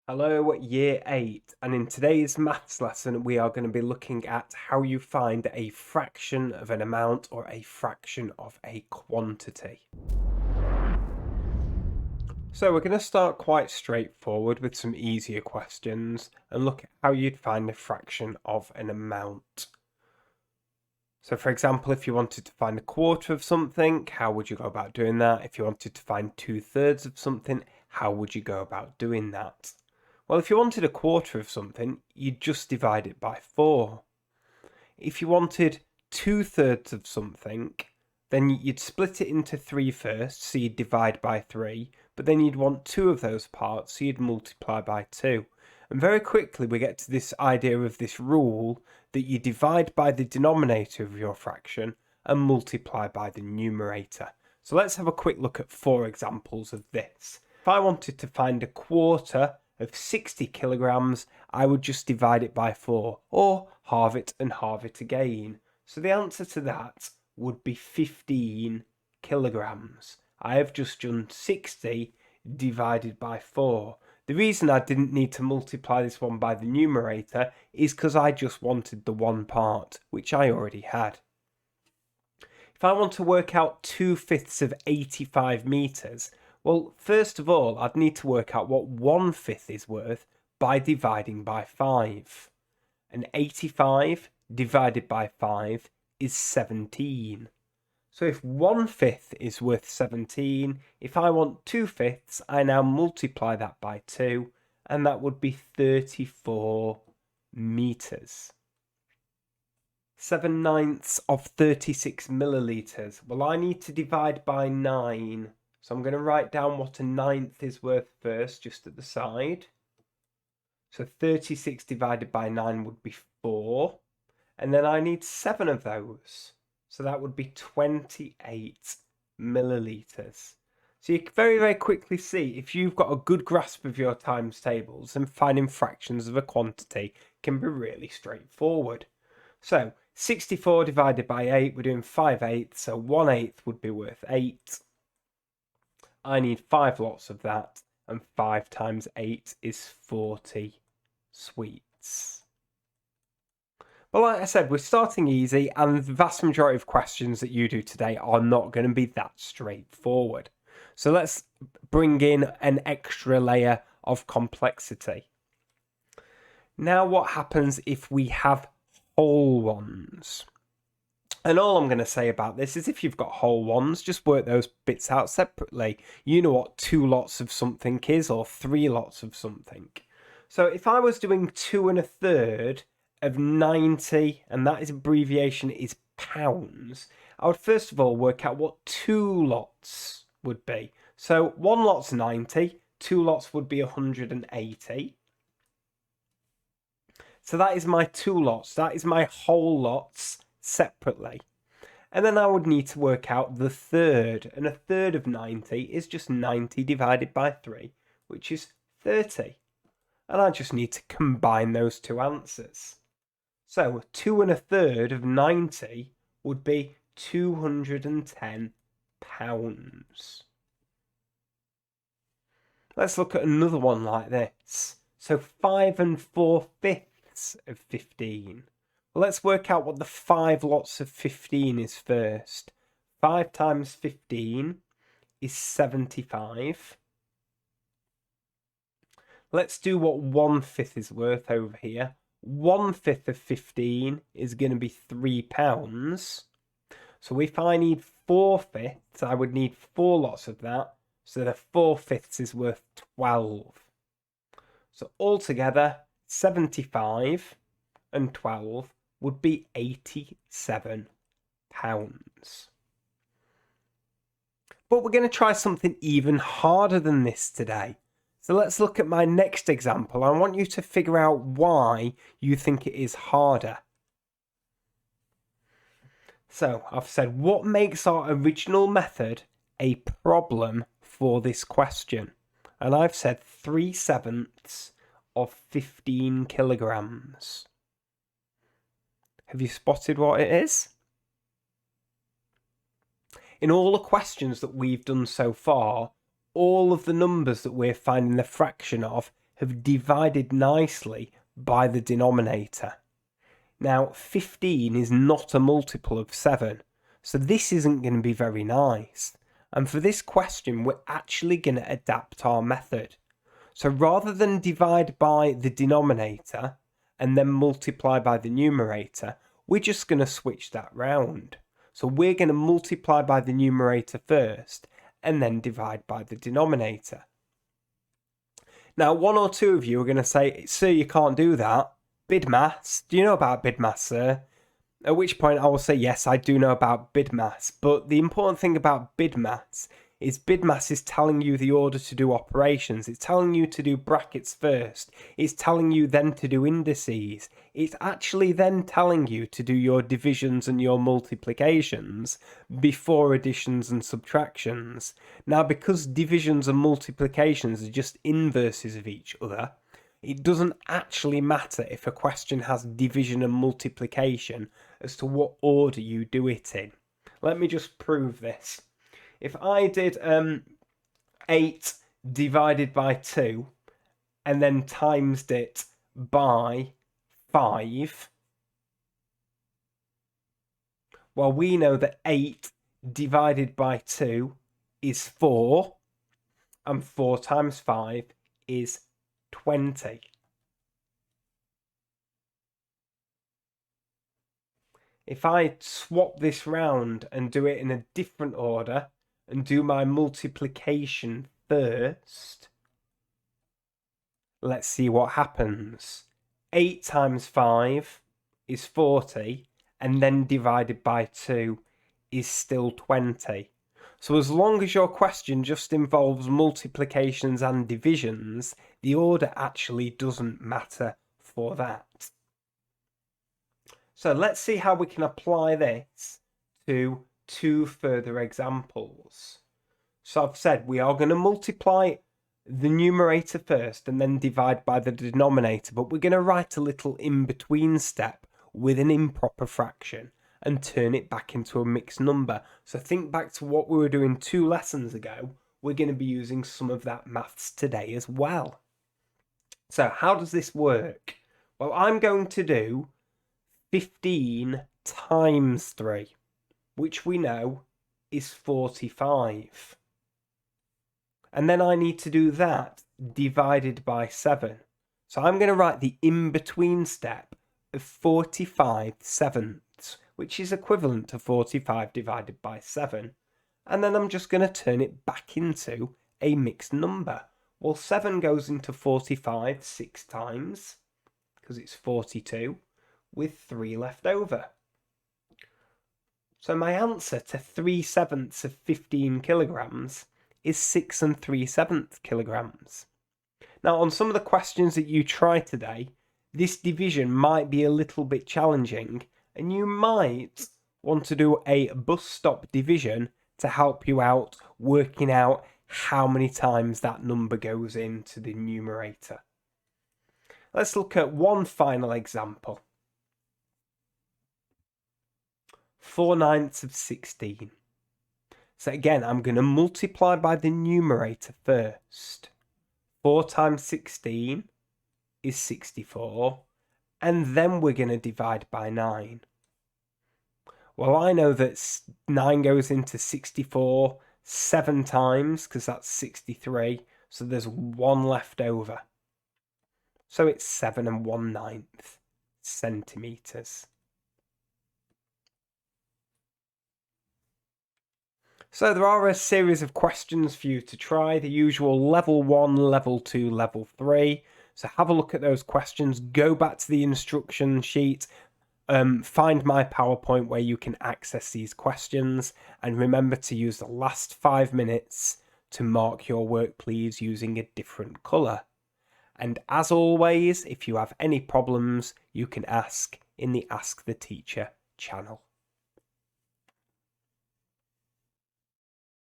Hello, Year 8, and in today's maths lesson we are going to be looking at how you find a fraction of an amount or a fraction of a quantity. So we're going to start quite straightforward with some easier questions and look at how you'd find a fraction of an amount. So for example, if you wanted to find a quarter of something, how would you go about doing that? If you wanted to find 2/3 of something, how would you go about doing that? Well, if you wanted a quarter of something, you'd just divide it by 4. If you wanted 2/3 of something, then you'd split it into 3 first, so you'd divide by 3, but then you'd want 2 of those parts, so you'd multiply by 2. And very quickly we get to this idea of this rule that you divide by the denominator of your fraction and multiply by the numerator. So let's have a quick look at 4 examples of this. If I wanted to find a quarter of 60 kilograms, I would just divide it by 4, or halve it and halve it again. So the answer to that would be 15 kilograms. I have just done 60 divided by 4. The reason I didn't need to multiply this one by the numerator is because I just wanted the one part, which I already had. If I want to work out 2/5 of 85 meters, well, first of all, I'd need to work out what 1/5 is worth by dividing by 5. And 85 divided by 5 is 17. So if 1/5 is worth 17, if I want 2/5, I now multiply that by 2, and that would be 34 meters. 7/9 of 36 milliliters. Well, I need to divide by 9. So I'm going to write down what a 1/9 is worth first, just at the side. So 36 divided by 9 would be 4. And then I need 7 of those. So that would be 28 milliliters. So you can very, very quickly see, if you've got a good grasp of your times tables, then finding fractions of a quantity can be really straightforward. So 64 divided by 8, we're doing 5/8, so 1/8 would be worth 8. I need 5 lots of that, and 5 times 8 is 40 sweets. But like I said, we're starting easy, and the vast majority of questions that you do today are not going to be that straightforward. So let's bring in an extra layer of complexity. Now what happens if we have whole ones? And all I'm going to say about this is if you've got whole ones, just work those bits out separately. You know what 2 lots of something is, or 3 lots of something. So if I was doing 2 1/3 of 90, and that is abbreviation is pounds, I would first of all work out what 2 lots would be. So 1 lot's 90, 2 lots would be 180. So that is my 2 lots, that is my whole lots separately. And then I would need to work out the third, and 1/3 of 90 is just 90 divided by 3, which is 30. And I just need to combine those two answers. So 2 1/3 of 90 would be 210 pounds. Let's look at another one like this. So 5 4/5 of 15. Well, let's work out what the 5 lots of 15 is first. 5 times 15 is 75. Let's do what 1/5 is worth over here. 1/5 of 15 is going to be 3 pounds. So if I need 4/5, I would need 4 lots of that. So the 4/5 is worth 12. So altogether, 75 and 12 would be 87 pounds. But we're going to try something even harder than this today. So let's look at my next example. I want you to figure out why you think it is harder. So I've said, what makes our original method a problem for this question? And I've said 3/7 of 15 kilograms. Have you spotted what it is? In all the questions that we've done so far, all of the numbers that we're finding the fraction of have divided nicely by the denominator. Now, 15 is not a multiple of 7, so this isn't going to be very nice. And for this question, we're actually going to adapt our method. So rather than divide by the denominator and then multiply by the numerator, we're just going to switch that round. So we're going to multiply by the numerator first and then divide by the denominator. Now, one or two of you are going to say, "Sir, you can't do that. BIDMaths, do you know about BIDMaths, sir?" At which point I will say, yes, I do know about BIDMaths. But the important thing about BIDMaths is telling you the order to do operations. It's telling you to do brackets first. It's telling you then to do indices. It's actually then telling you to do your divisions and your multiplications before additions and subtractions. Now, because divisions and multiplications are just inverses of each other, it doesn't actually matter if a question has division and multiplication as to what order you do it in. Let me just prove this. If I did 8 divided by 2 and then timesed it by 5, well, we know that 8 divided by 2 is 4, and 4 times 5 is 20. If I swap this round and do it in a different order and do my multiplication first, let's see what happens. 8 times 5 is 40, and then divided by 2 is still 20. So as long as your question just involves multiplications and divisions, the order actually doesn't matter for that. So let's see how we can apply this to 2 further examples. So I've said we are going to multiply the numerator first and then divide by the denominator, but we're going to write a little in-between step with an improper fraction and turn it back into a mixed number. So think back to what we were doing 2 lessons ago. We're going to be using some of that maths today as well. So how does this work? Well, I'm going to do 15 times 3, which we know is 45. And then I need to do that divided by 7. So I'm going to write the in-between step of 45 sevenths, which is equivalent to 45 divided by 7. And then I'm just going to turn it back into a mixed number. Well, 7 goes into 45 6 times, because it's 42, with 3 left over. So my answer to 3/7 of 15 kilograms is 6 3/7 kilograms. Now, on some of the questions that you try today, this division might be a little bit challenging, and you might want to do a bus stop division to help you out working out how many times that number goes into the numerator. Let's look at one final example. 4/9 of 16. So again, I'm going to multiply by the numerator first. 4 times 16 is 64, and then we're going to divide by 9. Well, I know that 9 goes into 64 7 times, because that's 63, so there's 1 left over. So it's 7 1/9 centimetres. So there are a series of questions for you to try, the usual level 1, level 2, level 3. So have a look at those questions, go back to the instruction sheet, find my PowerPoint where you can access these questions, and remember to use the last 5 minutes to mark your work, please, using a different colour. And as always, if you have any problems, you can ask in the Ask the Teacher channel.